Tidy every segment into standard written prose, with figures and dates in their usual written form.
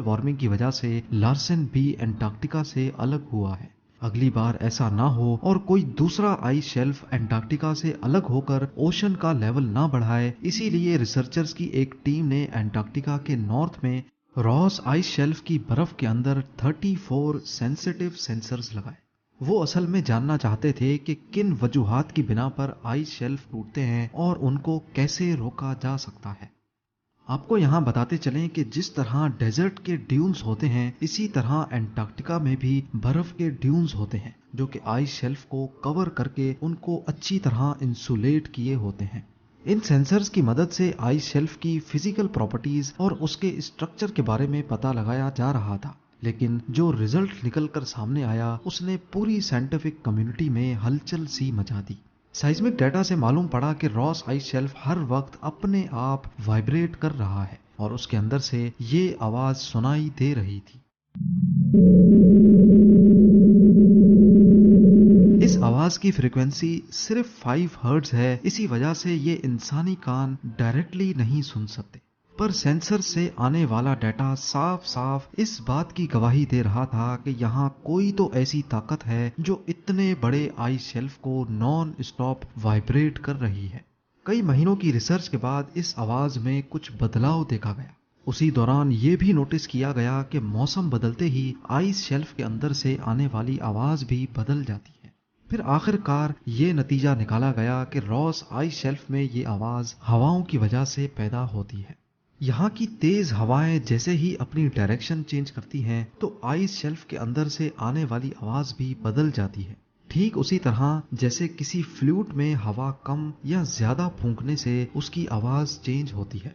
Warming की वजह से लार्सन भी एंटार्क्टिका से अलग हुआ है। अगली बार ऐसा ना हो और कोई दूसरा आइस शेल्फ एंटार्क्टिका से अलग होकर ओशन का लेवल ना बढ़ाए, इसीलिए रिसर्चर्स की एक टीम ने एंटार्क्टिका के नॉर्थ में रॉस आइस शेल्फ की बर्फ के अंदर 34 सेंसिटिव सेंसर्स लगाए। वो असल में जानना चाहते थे कि किन वजूहात की बिना पर आइस शेल्फ टूटते हैं और उनको कैसे रोका जा सकता है। आपको यहाँ बताते चलें कि जिस तरह डेजर्ट के ड्यून्स होते हैं, इसी तरह एंटार्क्टिका में भी बर्फ के ड्यून्स होते हैं जो कि आइस शेल्फ को कवर करके उनको अच्छी तरह इंसुलेट किए होते हैं। इन सेंसर्स की मदद से आइस शेल्फ की फिजिकल प्रॉपर्टीज और उसके स्ट्रक्चर के बारे में पता लगाया जा रहा था, लेकिन जो रिजल्ट निकलकर सामने आया उसने पूरी साइंटिफिक कम्युनिटी में हलचल सी मचा दी। साइस्मिक डेटा से मालूम पड़ा कि रॉस आइस शेल्फ हर वक्त अपने आप वाइब्रेट कर रहा है और उसके अंदर से ये आवाज सुनाई दे रही थी। इस आवाज की फ्रीक्वेंसी सिर्फ 5 हर्ट्ज है, इसी वजह से ये इंसानी कान डायरेक्टली नहीं सुन सकते, पर सेंसर से आने वाला डाटा साफ साफ इस बात की गवाही दे रहा था कि यहाँ कोई तो ऐसी ताकत है जो इतने बड़े आइस शेल्फ को नॉन स्टॉप वाइब्रेट कर रही है। कई महीनों की रिसर्च के बाद इस आवाज में कुछ बदलाव देखा गया। उसी दौरान ये भी नोटिस किया गया कि मौसम बदलते ही आइस शेल्फ के अंदर से आने वाली आवाज भी बदल जाती है। फिर आखिरकार ये नतीजा निकाला गया कि रॉस आइस शेल्फ में ये आवाज हवाओं की वजह से पैदा होती है। यहाँ की तेज हवाएं जैसे ही अपनी डायरेक्शन चेंज करती हैं तो आइस शेल्फ के अंदर से आने वाली आवाज भी बदल जाती है, ठीक उसी तरह जैसे किसी फ्लूट में हवा कम या ज्यादा फूंकने से उसकी आवाज चेंज होती है।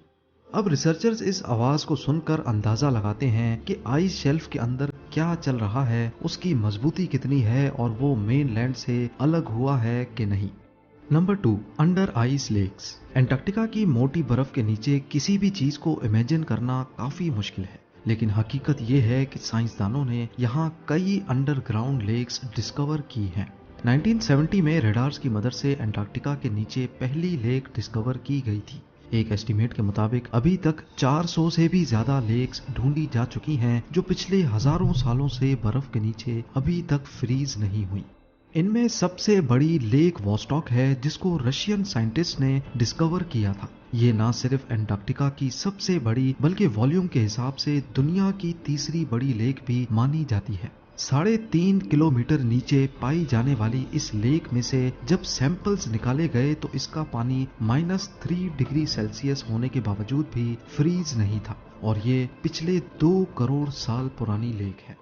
अब रिसर्चर्स इस आवाज को सुनकर अंदाजा लगाते हैं कि आइस शेल्फ के अंदर क्या चल रहा है, उसकी मजबूती कितनी है और वो मेन लैंड से अलग हुआ है कि नहीं। Number 2, under ice lakes. Antarctica की मोटी बर्फ के नीचे किसी भी चीज को इमेजिन करना काफी मुश्किल है, लेकिन हकीकत यह है कि साइंसदानों ने यहाँ कई अंडरग्राउंड लेक्स डिस्कवर की हैं। 1970 में रेडार्स की मदद से एंटार्क्टिका के नीचे पहली लेक डिस्कवर की गई थी। एक एस्टीमेट के मुताबिक अभी तक 400 से भी ज्यादा लेक्स ढूंढी जा चुकी हैं जो पिछले हजारों सालों से बर्फ के नीचे अभी तक फ्रीज नहीं हुई। इनमें सबसे बड़ी लेक वॉस्टॉक है जिसको रशियन साइंटिस्ट ने डिस्कवर किया था। ये ना सिर्फ एंटार्क्टिका की सबसे बड़ी बल्कि वॉल्यूम के हिसाब से दुनिया की तीसरी बड़ी लेक भी मानी जाती है। 3.5 किलोमीटर नीचे पाई जाने वाली इस लेक में से जब सैंपल्स निकाले गए तो इसका पानी -3 डिग्री सेल्सियस होने के बावजूद भी फ्रीज नहीं था और ये पिछले 2 करोड़ साल पुरानी लेक है।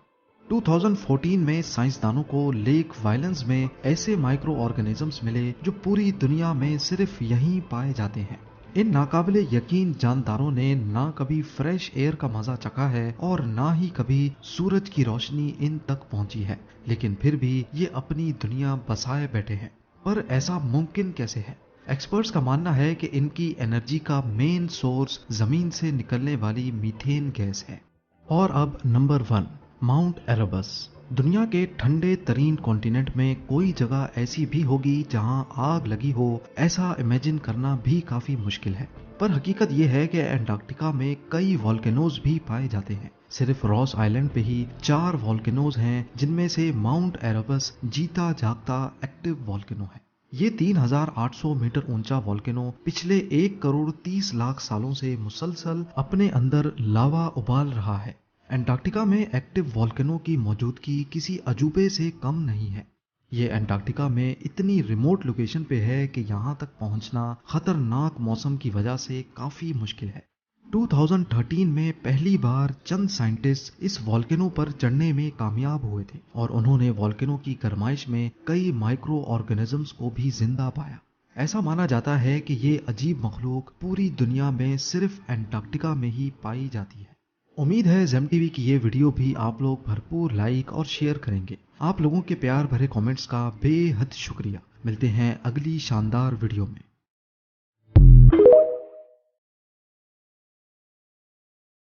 2014 में साइंसदानों को लेक वायलेंस में ऐसे माइक्रो ऑर्गेनिजम्स मिले जो पूरी दुनिया में सिर्फ यहीं पाए जाते हैं। इन नाकाबिले यकीन जानदारों ने ना कभी फ्रेश एयर का मजा चखा है और ना ही कभी सूरज की रोशनी इन तक पहुंची है, लेकिन फिर भी ये अपनी दुनिया बसाए बैठे हैं। पर ऐसा मुमकिन कैसे है? एक्सपर्ट्स का मानना है कि इनकी एनर्जी का मेन सोर्स जमीन से निकलने वाली मीथेन गैस है। और अब नंबर 1, माउंट एरेबस। दुनिया के ठंडे तरीन कॉन्टिनेंट में कोई जगह ऐसी भी होगी जहां आग लगी हो, ऐसा इमेजिन करना भी काफी मुश्किल है। पर हकीकत यह है कि एंटार्क्टिका में कई वॉल्केनोज भी पाए जाते हैं। सिर्फ रॉस आइलैंड पे ही 4 वॉल्केनोज हैं जिनमें से माउंट एरेबस जीता जागता एक्टिव वॉल्केनो है। ये 3800 मीटर ऊंचा वॉल्केनो पिछले 1 करोड़ 30 लाख सालों से मुसलसल अपने अंदर लावा उबाल रहा है। एंटार्क्टिका में एक्टिव वॉल्केनो की मौजूदगी किसी अजूबे से कम नहीं है। ये एंटार्क्टिका में इतनी रिमोट लोकेशन पे है कि यहाँ तक पहुँचना खतरनाक मौसम की वजह से काफी मुश्किल है। 2013 में पहली बार चंद साइंटिस्ट इस वॉल्केनो पर चढ़ने में कामयाब हुए थे और उन्होंने वॉल्केनो की गर्माइश में कई माइक्रो ऑर्गेनिजम्स को भी जिंदा पाया। ऐसा माना जाता है कि ये अजीब मखलूक पूरी दुनिया में सिर्फ एंटार्क्टिका में ही पाई जाती है। उम्मीद है जेम टीवी की ये वीडियो भी आप लोग भरपूर लाइक और शेयर करेंगे। आप लोगों के प्यार भरे कमेंट्स का बेहद शुक्रिया। मिलते हैं अगली शानदार वीडियो में।